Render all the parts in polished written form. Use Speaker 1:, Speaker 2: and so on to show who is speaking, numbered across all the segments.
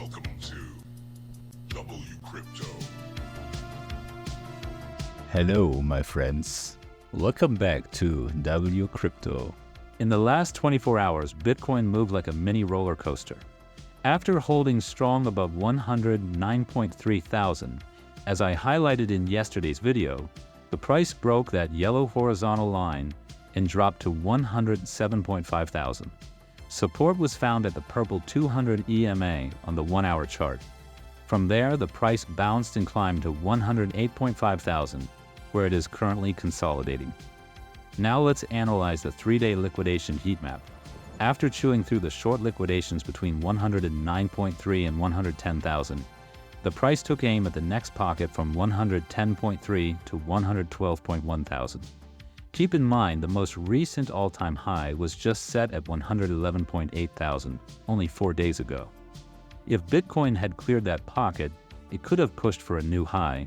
Speaker 1: Welcome to WCrypto.
Speaker 2: Hello, my friends. Welcome back to WCrypto.
Speaker 3: In the last 24 hours, Bitcoin moved like a mini roller coaster. After holding strong above 109.3 thousand, as I highlighted in yesterday's video, the price broke that yellow horizontal line and dropped to 107.5 thousand. Support was found at the purple 200 EMA on the 1-hour chart. From there, the price bounced and climbed to 108.5 thousand, where it is currently consolidating. Now let's analyze the 3-day liquidation heat map. After chewing through the short liquidations between 109.3 and 110,000, the price took aim at the next pocket from 110.3 to 112.1 thousand. Keep in mind the most recent all-time high was just set at 111.8 thousand only 4 days ago. If Bitcoin had cleared that pocket, it could have pushed for a new high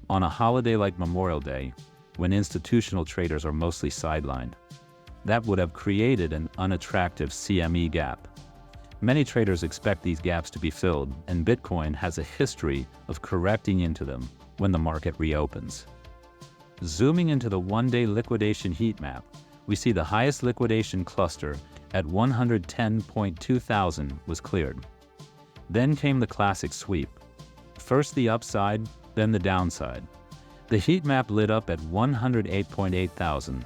Speaker 3: on a holiday like Memorial Day, when institutional traders are mostly sidelined. That would have created an unattractive CME gap. Many traders expect these gaps to be filled, and Bitcoin has a history of correcting into them when the market reopens. Zooming into the 1-day liquidation heat map, we see the highest liquidation cluster at 110.2 thousand was cleared. Then came the classic sweep. First the upside, then the downside. The heat map lit up at 108.8 thousand.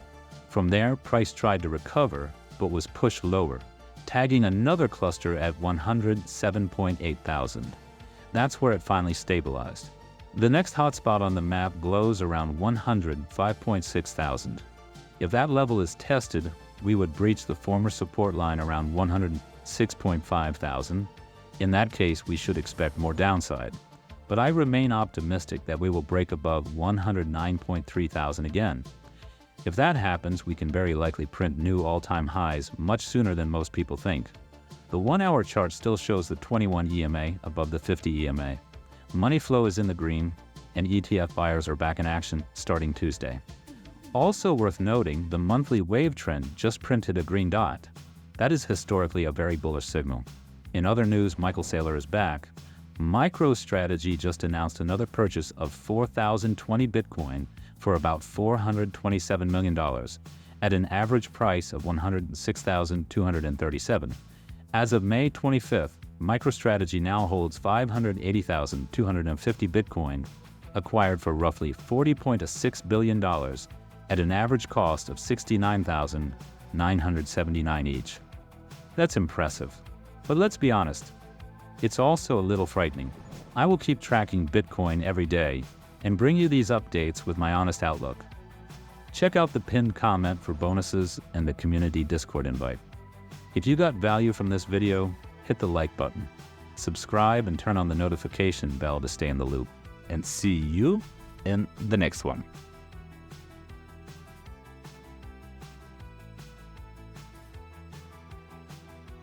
Speaker 3: From there, price tried to recover, but was pushed lower, tagging another cluster at 107.8 thousand. That's where it finally stabilized. The next hotspot on the map glows around 105.6 thousand. If that level is tested, we would breach the former support line around 106.5 thousand. In that case, we should expect more downside. But I remain optimistic that we will break above 109.3 thousand again. If that happens, we can very likely print new all-time highs much sooner than most people think. The 1-hour chart still shows the 21 EMA above the 50 EMA. Money flow is in the green, and ETF buyers are back in action starting Tuesday. Also worth noting, the monthly wave trend just printed a green dot. That is historically a very bullish signal. In other news, Michael Saylor is back. MicroStrategy just announced another purchase of 4,020 Bitcoin for about $427 million at an average price of $106,237. As of May 25th, MicroStrategy now holds 580,250 Bitcoin, acquired for roughly $40.6 billion at an average cost of $69,979 each. That's impressive. But let's be honest, it's also a little frightening. I will keep tracking Bitcoin every day and bring you these updates with my honest outlook. Check out the pinned comment for bonuses and the community Discord invite. If you got value from this video, hit the like button, subscribe, and turn on the notification bell to stay in the loop. And see you in the next one.